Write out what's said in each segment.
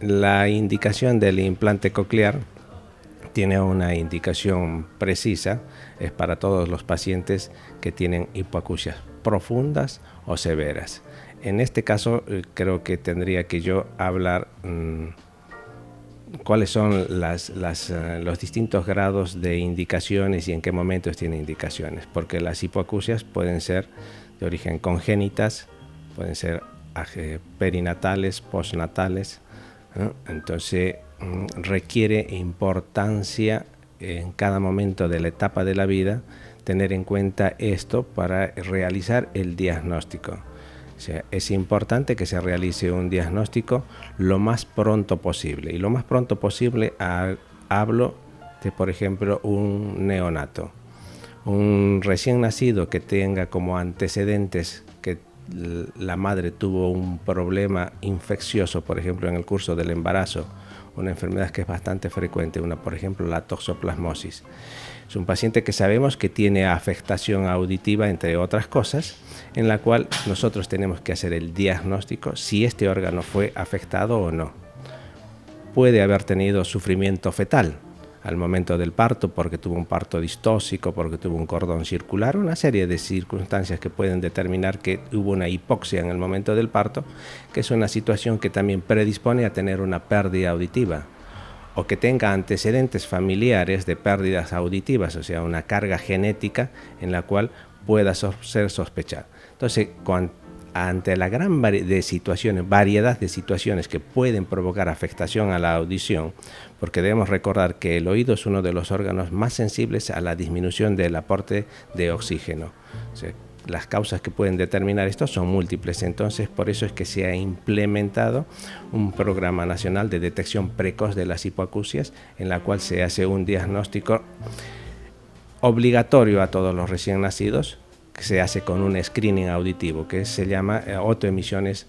La indicación del implante coclear tiene una indicación precisa, es para todos los pacientes que tienen hipoacusias profundas o severas. En este caso creo que tendría que yo hablar cuáles son los distintos grados de indicaciones y en qué momentos tiene indicaciones, porque las hipoacusias pueden ser de origen congénitas, pueden ser perinatales, postnatales, ¿no? Entonces requiere importancia en cada momento de la etapa de la vida tener en cuenta esto para realizar el diagnóstico. O sea, es importante que se realice un diagnóstico lo más pronto posible. Y lo más pronto posible hablo de, por ejemplo, un neonato. Un recién nacido que tenga como antecedentes que la madre tuvo un problema infeccioso, por ejemplo, en el curso del embarazo, una enfermedad que es bastante frecuente, por ejemplo, la toxoplasmosis. Es un paciente que sabemos que tiene afectación auditiva, entre otras cosas, en la cual nosotros tenemos que hacer el diagnóstico si este órgano fue afectado o no. Puede haber tenido sufrimiento fetal al momento del parto, porque tuvo un parto distóxico, porque tuvo un cordón circular, una serie de circunstancias que pueden determinar que hubo una hipoxia en el momento del parto, que es una situación que también predispone a tener una pérdida auditiva, o que tenga antecedentes familiares de pérdidas auditivas, o sea, una carga genética en la cual pueda ser sospechada. Entonces, ante la gran variedad de situaciones que pueden provocar afectación a la audición, porque debemos recordar que el oído es uno de los órganos más sensibles a la disminución del aporte de oxígeno. O sea, las causas que pueden determinar esto son múltiples, entonces por eso es que se ha implementado un programa nacional de detección precoz de las hipoacusias, en la cual se hace un diagnóstico obligatorio a todos los recién nacidos, que se hace con un screening auditivo que se llama autoemisiones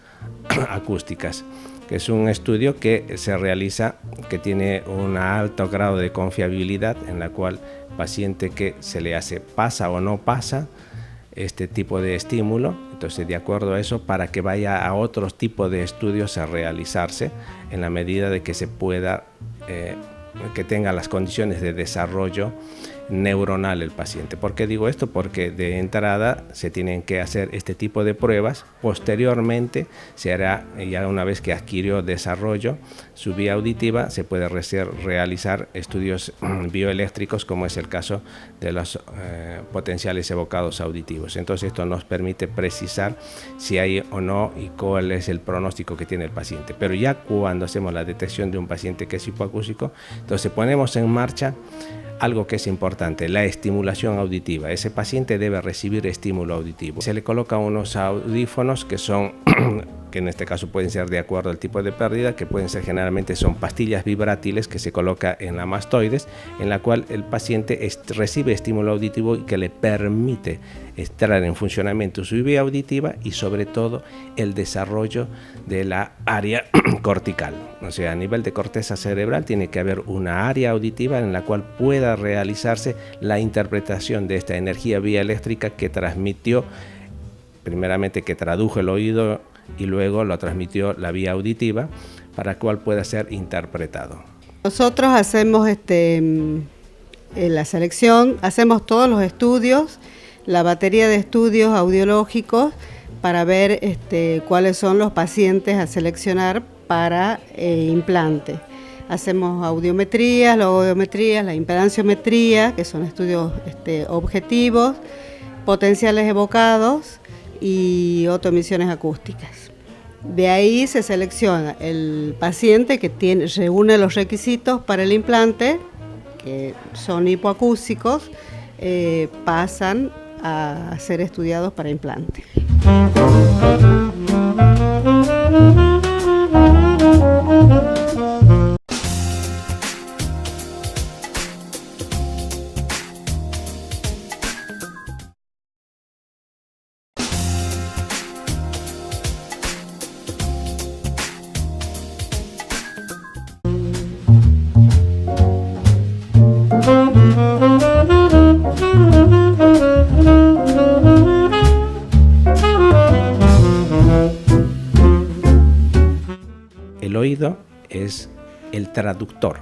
acústicas, que es un estudio que se realiza, que tiene un alto grado de confiabilidad, en la cual el paciente que se le hace pasa o no pasa este tipo de estímulo, entonces de acuerdo a eso, para que vaya a otros tipos de estudios a realizarse en la medida de que se pueda, que tenga las condiciones de desarrollo neuronal el paciente. ¿Por qué digo esto? Porque de entrada se tienen que hacer este tipo de pruebas, posteriormente se hará, ya una vez que adquirió desarrollo su vía auditiva, se puede realizar estudios bioeléctricos, como es el caso de los potenciales evocados auditivos. Entonces esto nos permite precisar si hay o no y cuál es el pronóstico que tiene el paciente. Pero ya cuando hacemos la detección de un paciente que es hipoacúsico, entonces ponemos en marcha algo que es importante, la estimulación auditiva. Ese paciente debe recibir estímulo auditivo. Se le coloca unos audífonos que son, que en este caso pueden ser de acuerdo al tipo de pérdida, que pueden ser generalmente son pastillas vibrátiles que se coloca en la mastoides, en la cual el paciente recibe estímulo auditivo y que le permite entrar en funcionamiento su vía auditiva y sobre todo el desarrollo de la área cortical. O sea, a nivel de corteza cerebral tiene que haber una área auditiva en la cual pueda realizarse la interpretación de esta energía vía eléctrica que transmitió, primeramente que tradujo el oído y luego lo transmitió la vía auditiva, para cual pueda ser interpretado. Nosotros hacemos la selección, hacemos todos los estudios, la batería de estudios audiológicos para ver cuáles son los pacientes a seleccionar para implante. Hacemos audiometrías, logometrías, la impedanciometría, que son estudios objetivos, potenciales evocados y autoemisiones acústicas. De ahí se selecciona el paciente que reúne los requisitos para el implante, que son hipoacúsicos, pasan a ser estudiados para implante. El oído es el traductor.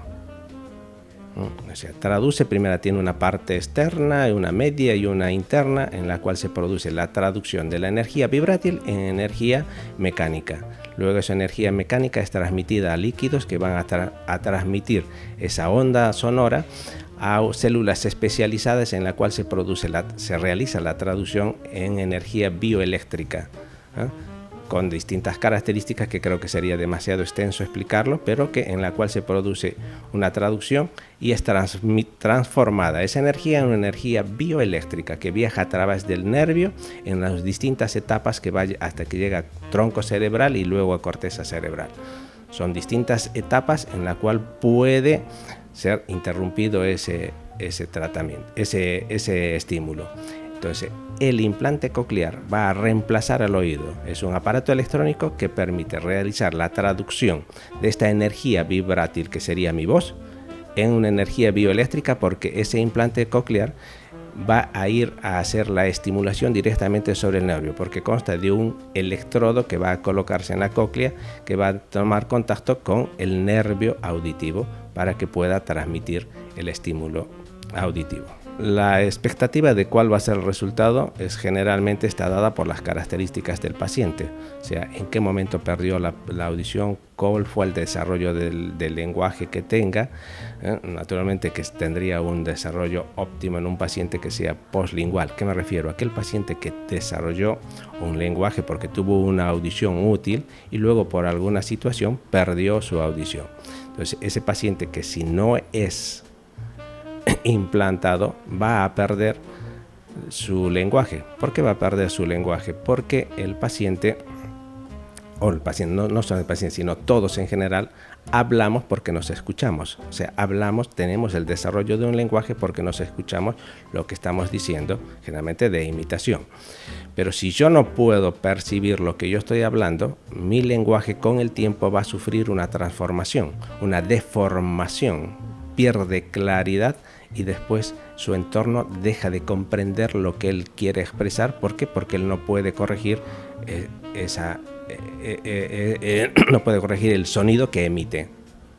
O sea, traduce, primero tiene una parte externa, una media y una interna, en la cual se produce la traducción de la energía vibrátil en energía mecánica. Luego esa energía mecánica es transmitida a líquidos que van a transmitir esa onda sonora a células especializadas, en la cual se realiza la traducción en energía bioeléctrica, con distintas características que creo que sería demasiado extenso explicarlo, pero en la cual se produce una traducción y es transformada esa energía en una energía bioeléctrica que viaja a través del nervio en las distintas etapas que vaya hasta que llega a tronco cerebral y luego a corteza cerebral. Son distintas etapas en la cual puede ser interrumpido ese tratamiento, ese estímulo. Entonces, el implante coclear va a reemplazar al oído. Es un aparato electrónico que permite realizar la traducción de esta energía vibrátil, que sería mi voz, en una energía bioeléctrica, porque ese implante coclear va a ir a hacer la estimulación directamente sobre el nervio, porque consta de un electrodo que va a colocarse en la cóclea, que va a tomar contacto con el nervio auditivo para que pueda transmitir el estímulo auditivo. La expectativa de cuál va a ser el resultado generalmente está dada por las características del paciente, o sea, en qué momento perdió la audición, cuál fue el desarrollo del lenguaje que tenga. Naturalmente que tendría un desarrollo óptimo en un paciente que sea postlingual. ¿Qué me refiero? Aquel paciente que desarrolló un lenguaje porque tuvo una audición útil y luego por alguna situación perdió su audición. Entonces, ese paciente que si no es implantado va a perder su lenguaje. ¿Por qué va a perder su lenguaje? Porque el paciente, no solo el paciente, sino todos en general, hablamos porque nos escuchamos. O sea, tenemos el desarrollo de un lenguaje porque nos escuchamos lo que estamos diciendo, generalmente de imitación. Pero si yo no puedo percibir lo que yo estoy hablando, mi lenguaje con el tiempo va a sufrir una transformación, una deformación, pierde claridad y después su entorno deja de comprender lo que él quiere expresar. ¿Por qué? Porque él no puede corregir no puede corregir el sonido que emite.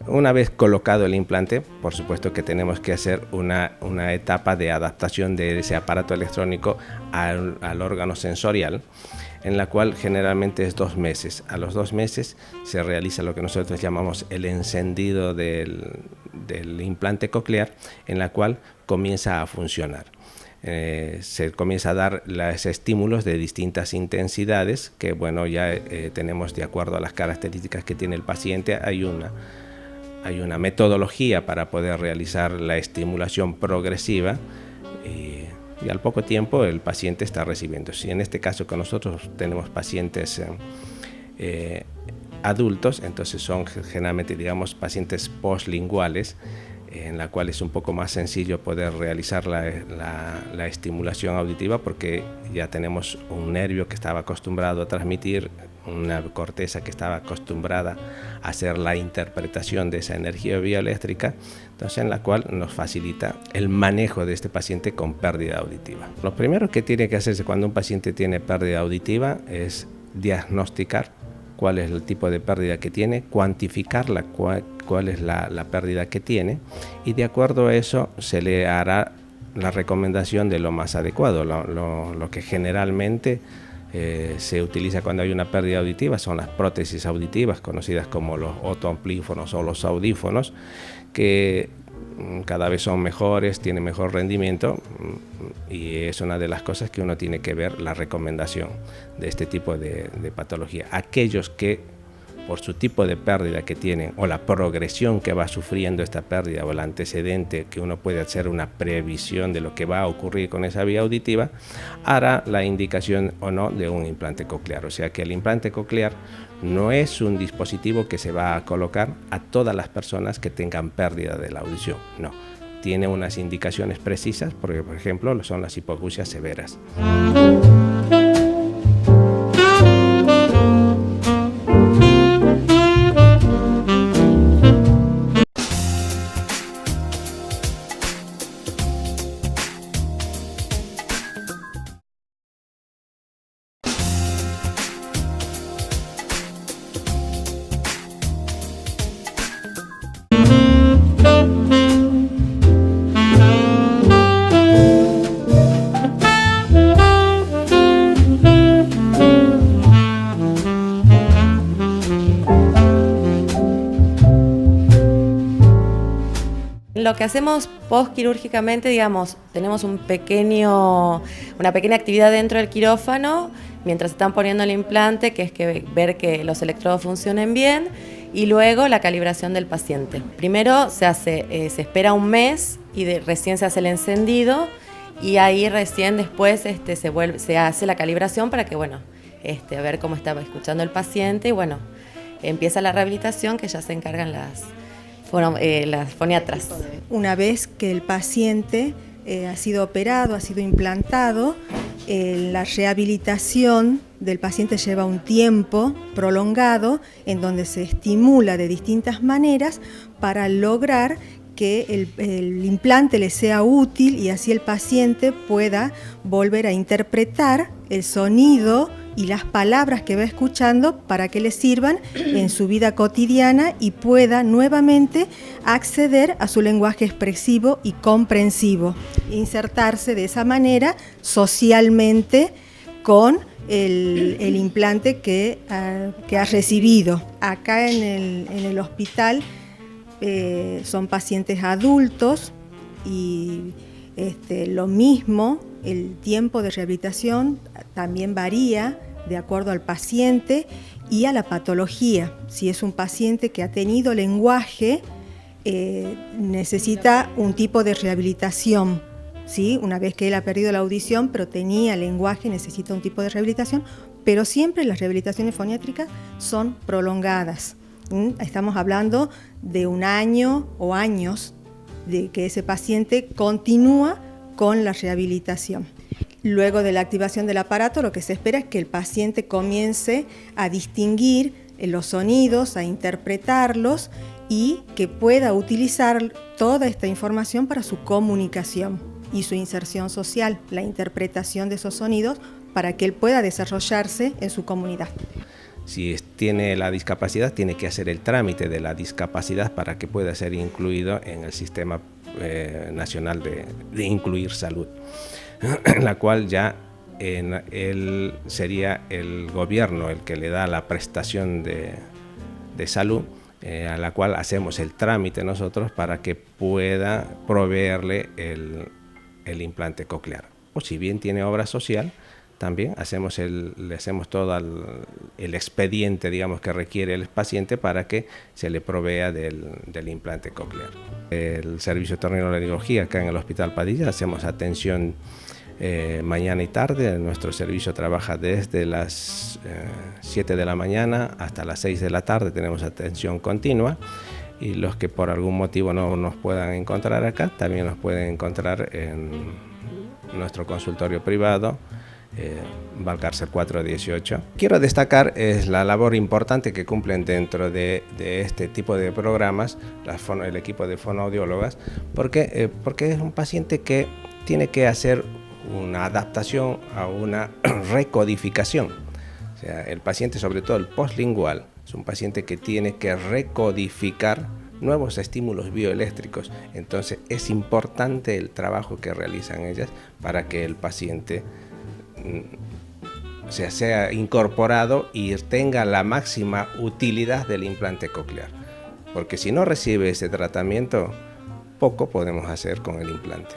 Una vez colocado el implante, por supuesto que tenemos que hacer una etapa de adaptación de ese aparato electrónico al órgano sensorial, en la cual generalmente es 2 meses. A los 2 meses se realiza lo que nosotros llamamos el encendido del implante coclear, en la cual comienza a funcionar. Se comienza a dar los estímulos de distintas intensidades que, bueno, ya tenemos de acuerdo a las características que tiene el paciente. Hay una metodología para poder realizar la estimulación progresiva y al poco tiempo el paciente está recibiendo. Si en este caso que nosotros tenemos pacientes adultos, entonces son generalmente, digamos, pacientes postlinguales, en la cual es un poco más sencillo poder realizar la estimulación auditiva, porque ya tenemos un nervio que estaba acostumbrado a transmitir, una corteza que estaba acostumbrada a hacer la interpretación de esa energía bioeléctrica, entonces en la cual nos facilita el manejo de este paciente con pérdida auditiva. Lo primero que tiene que hacerse cuando un paciente tiene pérdida auditiva es diagnosticar cuál es el tipo de pérdida que tiene, cuantificarla, cuál es la pérdida que tiene, y de acuerdo a eso se le hará la recomendación de lo más adecuado. Lo que generalmente se utiliza cuando hay una pérdida auditiva son las prótesis auditivas, conocidas como los otoamplífonos o los audífonos, que cada vez son mejores, tienen mejor rendimiento, y es una de las cosas que uno tiene que ver, la recomendación de este tipo de patología. Aquellos que por su tipo de pérdida que tienen o la progresión que va sufriendo esta pérdida o el antecedente, que uno puede hacer una previsión de lo que va a ocurrir con esa vía auditiva, hará la indicación o no de un implante coclear. O sea que el implante coclear no es un dispositivo que se va a colocar a todas las personas que tengan pérdida de la audición, no. Tiene unas indicaciones precisas, porque por ejemplo son las hipoacusias severas. lo que hacemos postquirúrgicamente, digamos, tenemos una pequeña actividad dentro del quirófano mientras están poniendo el implante, que es ver que los electrodos funcionen bien, y luego la calibración del paciente. Primero se espera un mes y recién se hace el encendido, y ahí recién después se hace la calibración para que, bueno, a ver cómo está escuchando el paciente, y bueno, empieza la rehabilitación, que ya se encargan las foniatras. Una vez que el paciente ha sido operado, ha sido implantado, la rehabilitación del paciente lleva un tiempo prolongado en donde se estimula de distintas maneras para lograr que el implante le sea útil y así el paciente pueda volver a interpretar el sonido y las palabras que va escuchando para que le sirvan en su vida cotidiana y pueda nuevamente acceder a su lenguaje expresivo y comprensivo, insertarse de esa manera socialmente con el implante que ha recibido. Acá en el hospital son pacientes adultos y lo mismo, el tiempo de rehabilitación también varía de acuerdo al paciente y a la patología. Si es un paciente que ha tenido lenguaje, necesita un tipo de rehabilitación, ¿sí? Una vez que él ha perdido la audición, pero tenía lenguaje, necesita un tipo de rehabilitación, pero siempre las rehabilitaciones foniátricas son prolongadas. Estamos hablando de un año o años de que ese paciente continúa con la rehabilitación. Luego de la activación del aparato, lo que se espera es que el paciente comience a distinguir los sonidos, a interpretarlos y que pueda utilizar toda esta información para su comunicación y su inserción social, la interpretación de esos sonidos para que él pueda desarrollarse en su comunidad. Si tiene la discapacidad, tiene que hacer el trámite de la discapacidad para que pueda ser incluido en el Sistema Nacional de Incluir Salud, en la cual ya sería el gobierno el que le da la prestación de salud, a la cual hacemos el trámite nosotros para que pueda proveerle el implante coclear. O si bien tiene obra social, también le hacemos todo el expediente, digamos, que requiere el paciente para que se le provea del implante coclear. El servicio de otorrinolaringología acá en el Hospital Padilla hacemos atención mañana y tarde. Nuestro servicio trabaja desde las 7 de la mañana hasta las 6 de la tarde, tenemos atención continua. Y los que por algún motivo no nos puedan encontrar acá, también nos pueden encontrar en nuestro consultorio privado, Valcárcel 418. Quiero destacar la labor importante que cumplen dentro de este tipo de programas el equipo de fonoaudiólogas, porque es un paciente que tiene que hacer una adaptación a una recodificación. O sea, el paciente, sobre todo el postlingual, es un paciente que tiene que recodificar nuevos estímulos bioeléctricos. Entonces es importante el trabajo que realizan ellas para que el paciente sea incorporado y tenga la máxima utilidad del implante coclear, porque si no recibe ese tratamiento, poco podemos hacer con el implante.